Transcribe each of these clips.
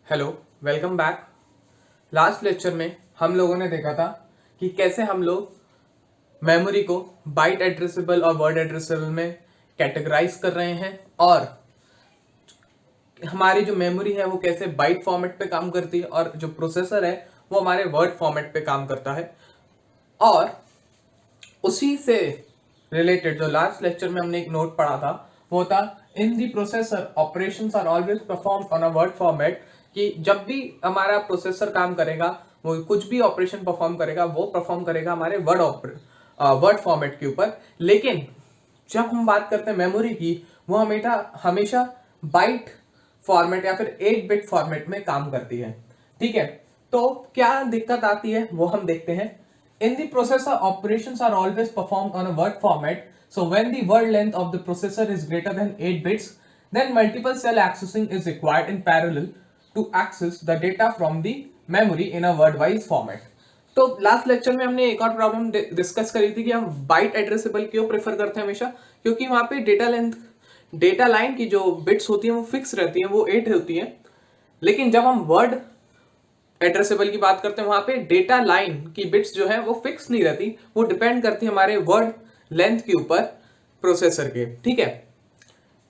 Hello, welcome back. Last lecture में हम लोगों ने देखा था कि कैसे हम लोग मेमोरी को बाइट एड्रेसेबल और वर्ड एड्रेसेबल में कैटेगराइज कर रहे हैं और हमारी जो मेमोरी है वो कैसे बाइट फॉर्मेट पे काम करती है और जो प्रोसेसर है वो हमारे वर्ड फॉर्मेट पे काम करता है। और उसी से रिलेटेड जो लास्ट लेक्चर में हमने एक नोट पढ़ा था वो था in the processor operations are always perform on a word format, कि जब भी हमारा प्रोसेसर काम करेगा वो कुछ भी ऑपरेशन परफॉर्म करेगा वो परफॉर्म करेगा हमारे वर्ड फॉर्मेट के ऊपर। लेकिन जब हम बात करते हैं मेमोरी की, वो हमेशा हमेशा बाइट फॉर्मेट या फिर 8 बिट फॉर्मेट में काम करती है। ठीक है, तो क्या दिक्कत आती है वो हम देखते हैं। In the processor, operations are always performed on a word format. So when the word length of the processor is greater than 8 bits, then multiple cell accessing is required in parallel to access the data from the memory in a word-wise format. तो last lecture में हमने एक और problem discuss करी थी कि हम bite addressable क्यों प्रेफर करते हैं हमेशा, क्योंकि वहां पे डेटा लाइन की जो बिट्स होती हैं वो फिक्स रहती हैं, वो 8 होती हैं। लेकिन जब हम वर्ड एड्रेसेबल की बात करते हैं वहां पे डेटा लाइन की बिट्स जो है वो फिक्स नहीं रहती, वो डिपेंड करती है हमारे वर्ड लेंथ के ऊपर प्रोसेसर के। ठीक है,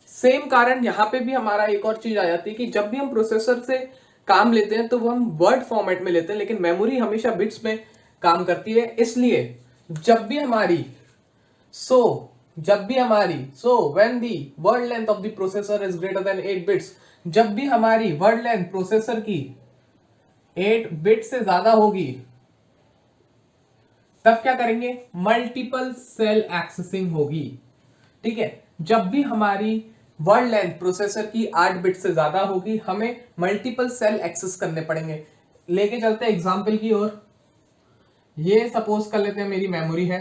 सेम कारण यहाँ पे भी हमारा एक और चीज आ जाती है कि जब भी हम प्रोसेसर से काम लेते हैं तो वो हम वर्ड फॉर्मेट में लेते हैं, लेकिन मेमोरी हमेशा बिट्स में काम करती है। इसलिए जब भी हमारी when the word length of the processor is greater than 8 bits, जब भी हमारी वर्ड लेंथ प्रोसेसर की 8 बिट से ज्यादा होगी तब क्या करेंगे, मल्टीपल सेल एक्सेसिंग होगी। ठीक है, जब भी हमारी वर्ड लेंथ प्रोसेसर की 8 बिट से ज्यादा होगी हमें मल्टीपल सेल एक्सेस करने पड़ेंगे। लेके चलते हैं एग्जांपल की ओर। ये सपोज कर लेते हैं मेरी मेमोरी है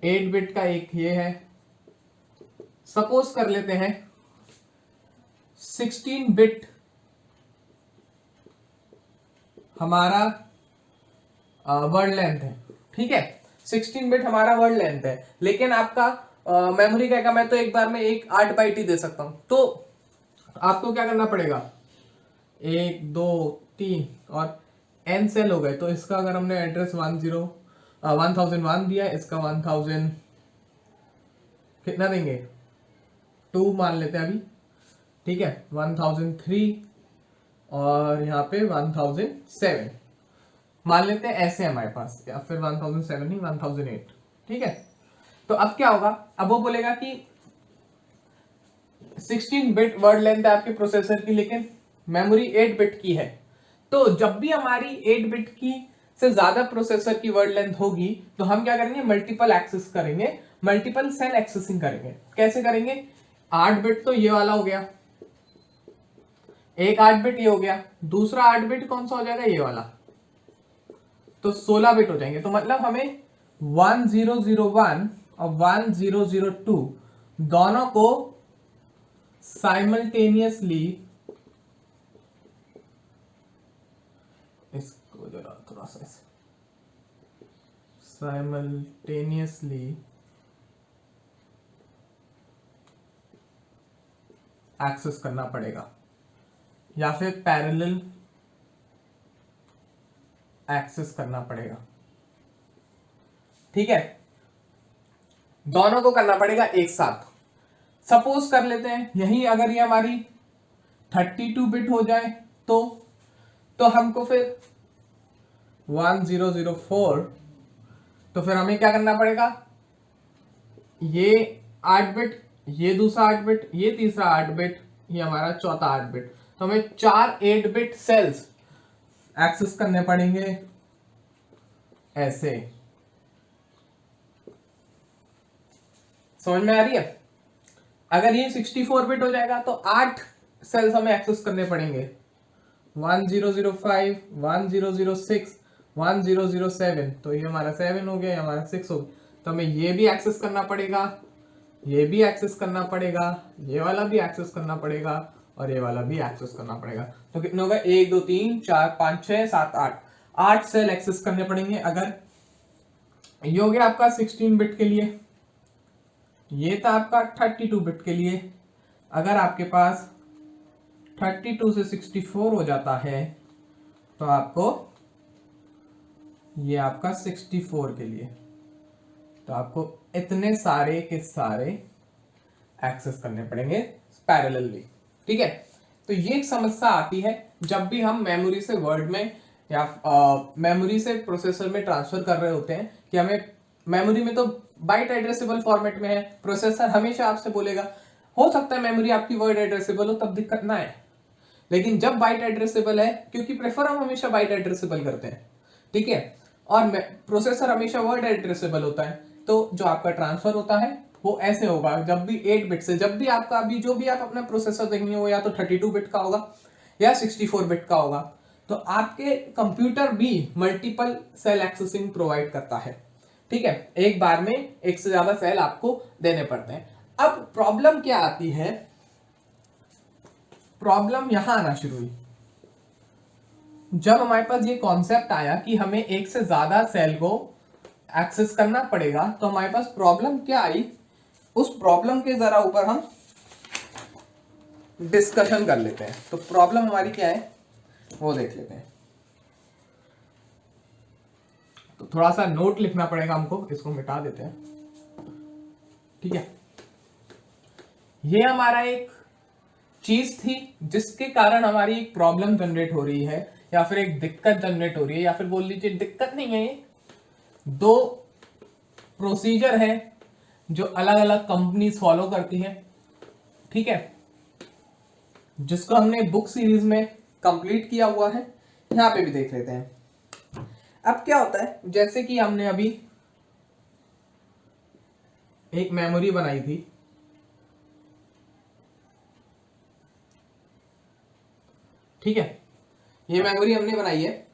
8 बिट का, एक ये है। सपोज कर लेते हैं 16 बिट हमारा वर्ड लेंथ है। ठीक है, 16 बिट हमारा वर्ड लेंथ है, लेकिन आपका मेमोरी का मैं तो एक बार में एक 8 बाइट ही दे सकता हूं। तो आपको क्या करना पड़ेगा, 1 2 3 और n सेल हो गए। तो इसका अगर हमने एड्रेस 1001 दिया, इसका 1000 कितना देंगे, 2 मान लेते हैं अभी। ठीक है, 1003 और यहाँ पे 1007 मान लेते हैं, ऐसे हमारे पास, या फिर 1007 नहीं 1008। ठीक है, तो अब क्या होगा, अब वो बोलेगा कि 16 बिट वर्ड लेंथ है आपके प्रोसेसर की, लेकिन मेमोरी 8 बिट की है। तो जब भी हमारी 8 बिट की से ज्यादा प्रोसेसर की वर्ड लेंथ होगी तो हम क्या करेंगे, मल्टीपल एक्सेस करेंगे, मल्टीपल सेल एक्सेसिंग करेंगे। कैसे करेंगे, 8 बिट तो ये वाला हो गया, एक 8 बिट ये हो गया, दूसरा 8 बिट कौन सा हो जाएगा, ये वाला, तो 16 बिट हो जाएंगे। तो मतलब हमें 1001 और 1002 दोनों को साइमल्टेनियसली, इसको जरा थोड़ा सा साइमल्टेनियसली एक्सेस करना पड़ेगा या फिर पैरेलल एक्सेस करना पड़ेगा। ठीक है, दोनों को करना पड़ेगा एक साथ। सपोज कर लेते हैं यही अगर ये हमारी 32 बिट हो जाए तो हमको फिर 1004, तो फिर हमें क्या करना पड़ेगा, ये 8 बिट, ये दूसरा 8 बिट, ये तीसरा 8 बिट, ये हमारा चौथा 8 बिट। तो हमें 4 8 बिट सेल्स एक्सेस करने पड़ेंगे ऐसे। समझ में आ रही है। अगर ये 64 बिट हो जाएगा तो 8 सेल्स हमें एक्सेस करने पड़ेंगे, 1005 1006 1007, तो ये हमारा 7 हो गया, ये हमारा 6 हो गया। तो हमें ये भी एक्सेस करना पड़ेगा, ये भी एक्सेस करना पड़ेगा, ये वाला भी एक्सेस करना पड़ेगा और ये वाला भी एक्सेस करना पड़ेगा। तो कितने होगा, 1 2 3 4 5 6 7 8, 8 सेल एक्सेस करने पड़ेंगे। अगर ये हो गया आपका 16 बिट के लिए, ये था आपका 32 बिट के लिए। अगर आपके पास 32 से 64 हो जाता है, तो आपको ये आपका 64 के लिए, तो आपको इतने सारे के सारे एक्सेस करने पड़ेंगे पैरेलली। ठीक है, तो ये एक समस्या आती है जब भी हम मेमोरी से वर्ड में या मेमोरी से प्रोसेसर में ट्रांसफर कर रहे होते हैं कि हमें मेमोरी में तो बाइट एड्रेसेबल फॉर्मेट में है, प्रोसेसर हमेशा आपसे बोलेगा, हो सकता है मेमोरी आपकी वर्ड एड्रेसेबल हो तब दिक्कत ना है, लेकिन जब बाइट एड्रेसेबल है, क्योंकि प्रेफर हम हमेशा बाइट एड्रेसेबल करते हैं, ठीक है, और प्रोसेसर हमेशा वर्ड एड्रेसेबल होता है, तो जो आपका ट्रांसफर होता है वो ऐसे होगा, जब भी 8 बिट से, जब भी आपका अभी जो भी आप अपना प्रोसेसर देखेंगे वो या तो 32 बिट का होगा या 64 बिट का होगा, तो आपके कंप्यूटर भी मल्टीपल सेल एक्सेसिंग प्रोवाइड करता है। ठीक है, एक बार में एक से ज्यादा सेल आपको देने पड़ते हैं। अब प्रॉब्लम क्या आती है, प्रॉब्लम यहां आना शुरू हुई जब हमारे पास ये कॉन्सेप्ट आया कि हमें एक से ज्यादा सेल को एक्सेस करना पड़ेगा, तो हमारे पास प्रॉब्लम क्या आई, उस प्रॉब्लम के जरा ऊपर हम डिस्कशन कर लेते हैं। तो प्रॉब्लम हमारी क्या है वो देख लेते हैं। तो थोड़ा सा नोट लिखना पड़ेगा हमको, इसको मिटा देते हैं। ठीक है, ये हमारा एक चीज थी जिसके कारण हमारी एक प्रॉब्लम जनरेट हो रही है या फिर एक दिक्कत जनरेट हो रही है, या फिर बोल लीजिए दिक्कत नहीं है, ये दो प्रोसीजर है जो अलग अलग कंपनीज फॉलो करती है। ठीक है, जिसको हमने बुक सीरीज में कंप्लीट किया हुआ है, यहां पे भी देख लेते हैं। अब क्या होता है, जैसे कि हमने अभी एक मेमोरी बनाई थी, ठीक है, ये मेमोरी हमने बनाई है,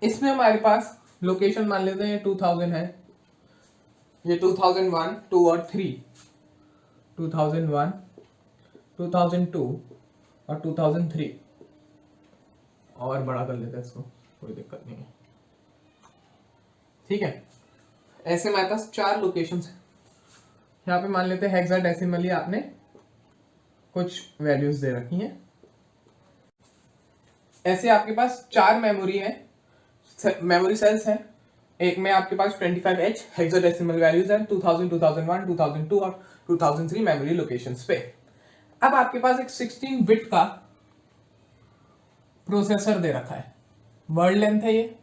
इसमें हमारे पास लोकेशन मान लेते हैं 2000 है, ये 2001, 2 और 3, 2001, 2002 और 2003, और बड़ा कर लेते हैं इसको, कोई दिक्कत नहीं है। ठीक है, ऐसे हमारे पास 4 लोकेशंस हैं। यहाँ पे मान लेते हैं हेक्साडेसिमली आपने कुछ वैल्यूज दे रखी हैं। ऐसे आपके पास 4 मेमोरी है, मेमोरी सेल्स हैं। एक में आपके पास 25H हेक्साडेसिमल वैल्यूज हैं, 2000, 2001, 2002 और 2003 मेमोरी लोकेशंस पे। अब आपके पास एक 16 बिट का प्रोसेसर दे रखा है, वर्ड लेंथ है ये।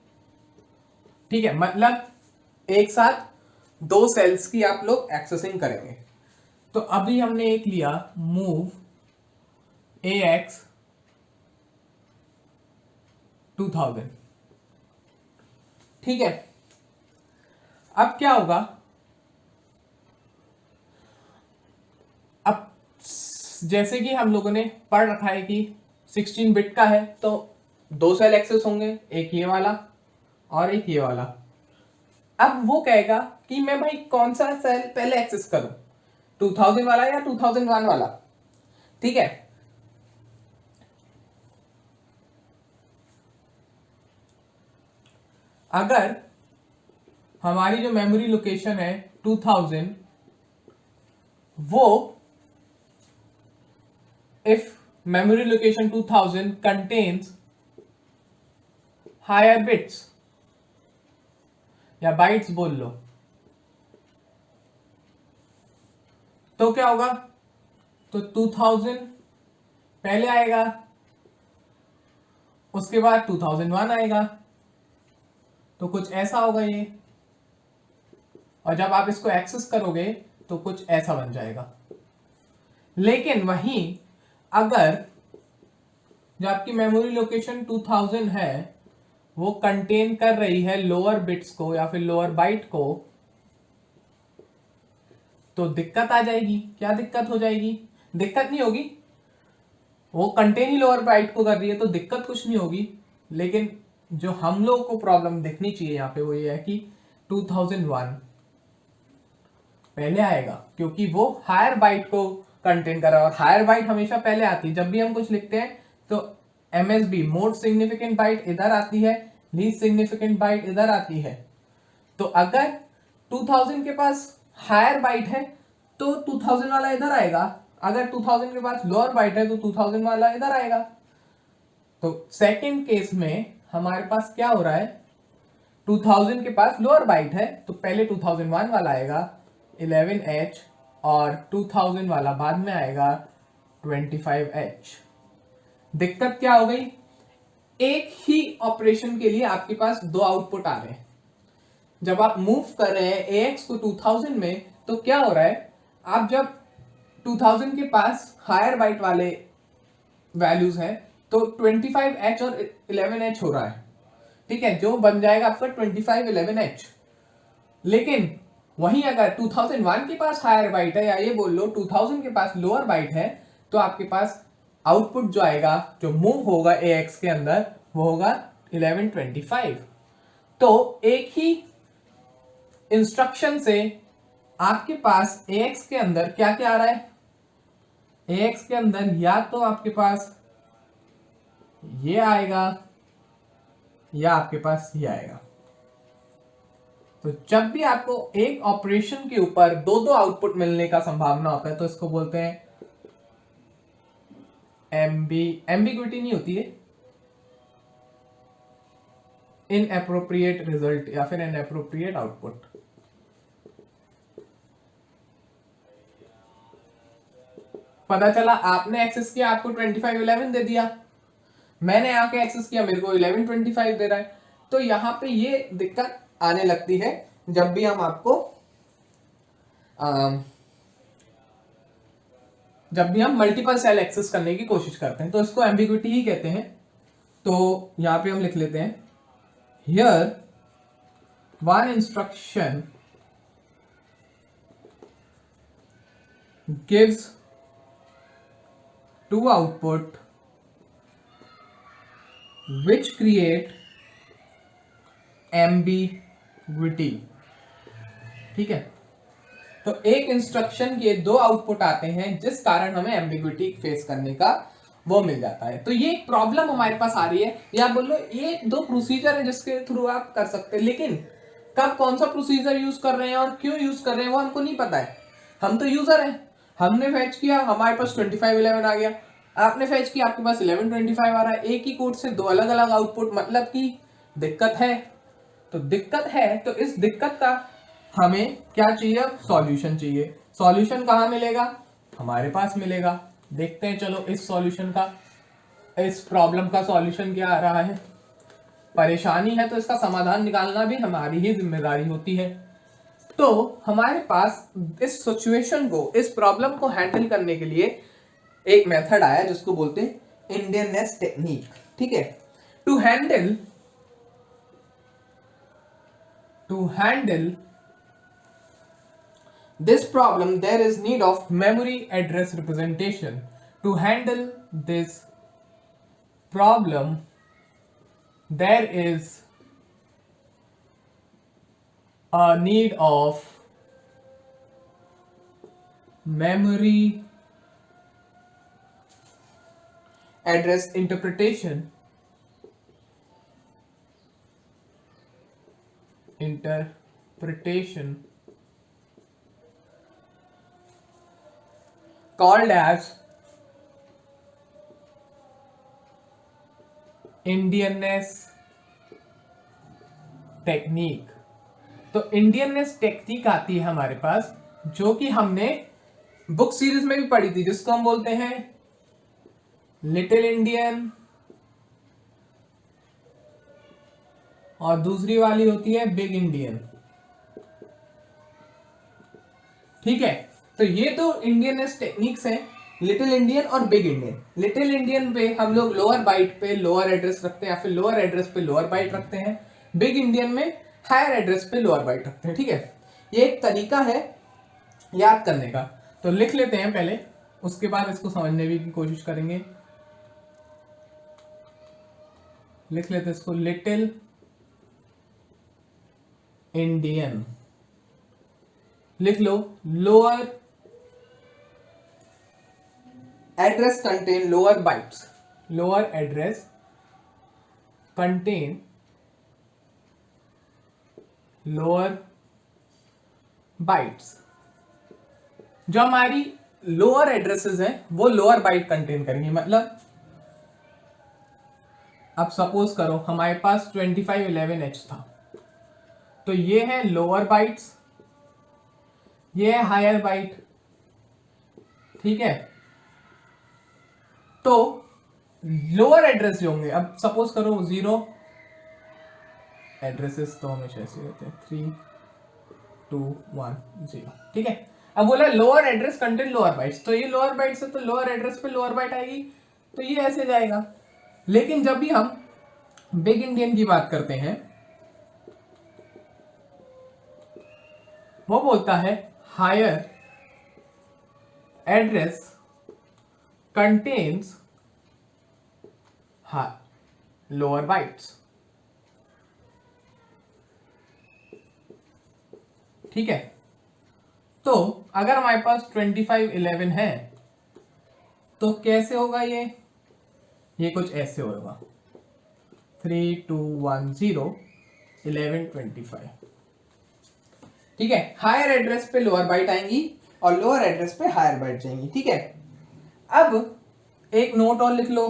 ठीक है, मतलब एक साथ 2 सेल्स की आप लोग एक्सेसिंग करेंगे। तो अभी हमने एक लिया मूव AX 2000। ठीक है, अब क्या होगा, अब जैसे कि हम लोगों ने पढ़ रखा है कि 16 बिट का है तो 2 सेल एक्सेस होंगे, एक ये वाला और एक ये वाला। अब वो कहेगा कि मैं भाई कौन सा सेल पहले एक्सेस करूं, 2000 वाला या 2001 वाला। ठीक है, अगर हमारी जो मेमोरी लोकेशन है 2000, वो if memory location 2000 contains higher bits या बाइट्स बोल लो, तो क्या होगा, तो 2000 पहले आएगा, उसके बाद 2001 आएगा, तो कुछ ऐसा होगा ये, और जब आप इसको एक्सेस करोगे तो कुछ ऐसा बन जाएगा। लेकिन वहीं अगर जो आपकी मेमोरी लोकेशन 2000 है वो कंटेन कर रही है लोअर बिट्स को या फिर लोअर बाइट को, तो दिक्कत आ जाएगी। क्या दिक्कत हो जाएगी, दिक्कत नहीं होगी, वो कंटेन ही लोअर बाइट को कर रही है तो दिक्कत कुछ नहीं होगी। लेकिन जो हम लोग को प्रॉब्लम दिखनी चाहिए यहाँ पे वो ये है कि 2001 पहले आएगा, क्योंकि वो हायर बाइट को कंटेन कर रहा है, और हायर बाइट हमेशा पहले आती है। जब भी हम कुछ लिखते हैं तो MSB मोस्ट सिग्निफिकेंट बाइट इधर आती है, लीस्ट सिग्निफिकेंट बाइट इधर आती है। तो अगर 2000 के पास हायर बाइट है तो 2000 वाला इधर आएगा, अगर 2000 के पास लोअर बाइट है तो 2000 वाला इधर आएगा। तो सेकंड केस में हमारे पास क्या हो रहा है, 2000 के पास लोअर बाइट है तो पहले 2001 वाला आएगा 11H और 2000 वाला बाद में आएगा 25H। दिक्कत क्या हो गई, एक ही ऑपरेशन के लिए आपके पास दो आउटपुट आ रहे हैं। जब आप मूव कर रहे हैं AX को 2000 में तो क्या हो रहा है, आप जब 2000 के पास हायर बाइट वाले वैल्यूज हैं तो 25H और 11H हो रहा है, ठीक है, जो बन जाएगा आपका 2511H। लेकिन वहीं अगर 2001 के पास हायर बाइट है, या ये बोल लो 2000 के पास लोअर बाइट है, तो आपके पास आउटपुट जो आएगा, जो मूव होगा AX के अंदर, वो होगा 1125। तो एक ही इंस्ट्रक्शन से आपके पास AX के अंदर क्या क्या आ रहा है, AX के अंदर या तो आपके पास ये आएगा या आपके पास ये आएगा। तो जब भी आपको एक ऑपरेशन के ऊपर दो दो आउटपुट मिलने का संभावना होता है तो इसको बोलते हैं एम्बिग्विटी नहीं होती है, इनएप्रोप्रिएट रिजल्ट या फिर इनएप्रोप्रिएट आउटपुट। पता चला आपने एक्सेस किया, आपको 2511 दे दिया, मैंने आके एक्सेस किया, मेरे को 1125 दे रहा है। तो यहां पे ये दिक्कत आने लगती है जब भी हम आपको जब भी हम मल्टीपल सेल एक्सेस करने की कोशिश करते हैं तो इसको एम्बिग्विटी ही कहते हैं। तो यहां पे हम लिख लेते हैं, here one instruction gives two output which create ambiguity। ठीक है, तो एक इंस्ट्रक्शन के दो आउटपुट आते हैं जिस कारण हमें एम्बिग्विटी फेस करने का वो मिल जाता है। तो ये एक प्रॉब्लम हमारे पास आ रही है, या बोलो ये दो प्रोसीजर है जिसके थ्रू आप कर सकते हैं, लेकिन कब कौन सा प्रोसीजर यूज कर रहे हैं और क्यों यूज कर रहे हैं वो हमको नहीं पता है। हम तो यूजर हैं, हमने फैच किया, हमारे पास 2511 आ गया, आपने फैच किया, आपके पास 1125 आ रहा है। एक ही कोड से दो अलग अलग आउटपुट, मतलब कि दिक्कत है। तो दिक्कत है, तो इस दिक्कत का हमें क्या चाहिए, सॉल्यूशन चाहिए। सॉल्यूशन कहाँ मिलेगा, हमारे पास मिलेगा। देखते हैं चलो इस सॉल्यूशन का, इस प्रॉब्लम का सॉल्यूशन क्या आ रहा है। परेशानी है तो इसका समाधान निकालना भी हमारी ही जिम्मेदारी होती है। तो हमारे पास इस सिचुएशन को, इस प्रॉब्लम को हैंडल करने के लिए एक मेथड आया जिसको बोलते हैं इंडियन नेस्ट टेक्निक। ठीक है, to handle this problem there is need of memory address representation. To handle this problem there is a need of memory address interpretation called as Indianness technique. तो Indianness technique आती है हमारे पास, जो कि हमने book series में भी पढ़ी थी, जिसको हम बोलते हैं लिटिल इंडियन, और दूसरी वाली होती है बिग इंडियन। ठीक है, तो ये दो इंडियननेस टेक्निक्स हैं, लिटिल इंडियन और बिग इंडियन। लिटिल इंडियन पे हम लोग लोअर बाइट पे लोअर एड्रेस रखते हैं, या फिर लोअर एड्रेस पे लोअर बाइट रखते हैं। बिग इंडियन में हायर एड्रेस पे लोअर बाइट रखते हैं। ठीक है, ये एक तरीका है याद करने का। तो लिख लेते हैं पहले, उसके बाद इसको समझने की कोशिश करेंगे। लिख लेते हैं इसको, लिटिल इंडियन लिख लो, lower address contain lower bytes, lower address contain lower bytes. जो हमारी लोअर एड्रेसेस हैं वो लोअर बाइट कंटेन करेंगे। मतलब अब सपोज करो हमारे पास 2511H था, तो ये है लोअर बाइट्स, ये है हायर बाइट, ठीक है। तो लोअर एड्रेस जो होंगे, अब सपोज करो 0 एड्रेसेस तो हमेशा ऐसे रहते हैं 3210, ठीक है। अब बोला lower address contain lower bytes, तो ये लोअर बाइट्स है तो लोअर एड्रेस पे लोअर बाइट आएगी, तो ये ऐसे जाएगा। लेकिन जब भी हम बिग इंडियन की बात करते हैं, वो बोलता है higher address contains lower bytes, ठीक है। तो अगर हमारे पास 2511 है तो कैसे होगा ये कुछ ऐसे होगा 3210 1125, ठीक है। हायर एड्रेस पे लोअर बाइट आएंगी और लोअर एड्रेस पे हायर बाइट जाएंगी, ठीक है। अब एक नोट और लिख लो।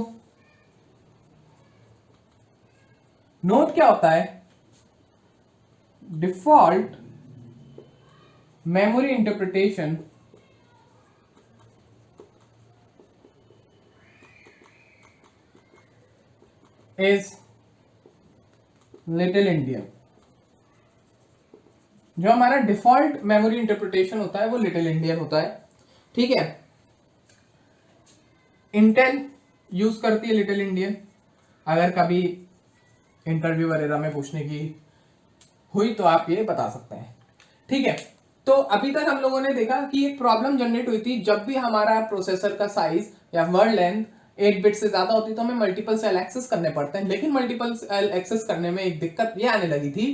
नोट क्या होता है? Default memory interpretation is little Indian. जो हमारा डिफॉल्ट मेमोरी इंटरप्रिटेशन होता है वो लिटिल इंडियन होता है, ठीक है। इंटेल यूज करती है लिटिल इंडियन, अगर कभी इंटरव्यू वगैरह में पूछने की हुई तो आप ये बता सकते हैं, ठीक है। तो अभी तक हम लोगों ने देखा कि एक प्रॉब्लम जनरेट हुई थी जब भी हमारा प्रोसेसर का साइज या वर्ड लेंथ 8 बिट से ज्यादा होती तो हमें मल्टीपल सेल एक्सेस करने पड़ते हैं। लेकिन मल्टीपल सेल एक्सेस करने में एक दिक्कत ये आने लगी थी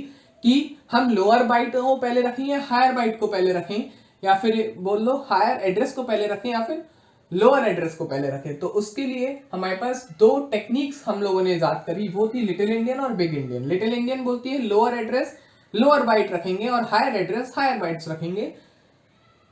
कि हम लोअर बाइट को पहले रखें या हायर बाइट को पहले रखें, या फिर बोल लो हायर एड्रेस को पहले रखें या फिर लोअर एड्रेस को पहले रखें। तो उसके लिए हमारे पास दो टेक्निक्स हम लोगों ने इजाद करी, वो थी लिटिल इंडियन और बिग इंडियन। लिटिल इंडियन बोलती है लोअर एड्रेस लोअर बाइट रखेंगे और हायर एड्रेस हायर बाइट्स रखेंगे।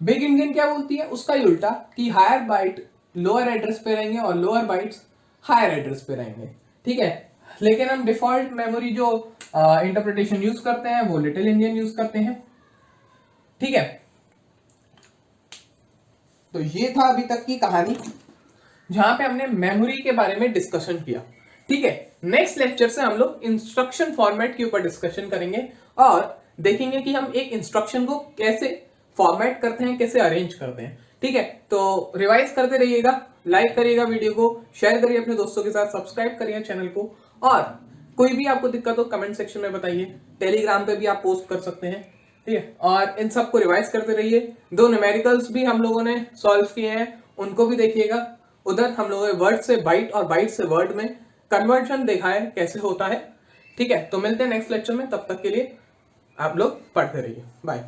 बिग इंडियन क्या बोलती है? उसका ही उल्टा, कि हायर बाइट लोअर एड्रेस पे रहेंगे और लोअर बाइट्स हायर एड्रेस पे रहेंगे, ठीक है। लेकिन हम डिफॉल्ट मेमोरी जो इंटरप्रिटेशन यूज करते हैं वो लिटिल इंडियन यूज करते हैं, ठीक है। तो ये था अभी तक की कहानी जहां पे हमने मेमोरी के बारे में डिस्कशन किया, ठीक है। नेक्स्ट लेक्चर से हम लोग इंस्ट्रक्शन फॉर्मेट के ऊपर डिस्कशन करेंगे और देखेंगे कि हम एक इंस्ट्रक्शन को कैसे फॉर्मेट करते हैं, कैसे अरेंज करते हैं, ठीक है। तो रिवाइज करते रहिएगा, लाइक करिएगा वीडियो को, शेयर करिए अपने दोस्तों के साथ, सब्सक्राइब करिए चैनल को, और कोई भी आपको दिक्कत हो कमेंट सेक्शन में बताइए। टेलीग्राम पे भी आप पोस्ट कर सकते हैं, ठीक है। और इन सबको रिवाइज करते रहिए। दो न्यूमेरिकल्स भी हम लोगों ने सॉल्व किए हैं, उनको भी देखिएगा। उधर हम लोगों ने वर्ड से बाइट और बाइट से वर्ड में कन्वर्जन देखा है कैसे होता है, ठीक है। तो मिलते हैं नेक्स्ट लेक्चर में, तब तक के लिए आप लोग पढ़ते रहिए, बाय।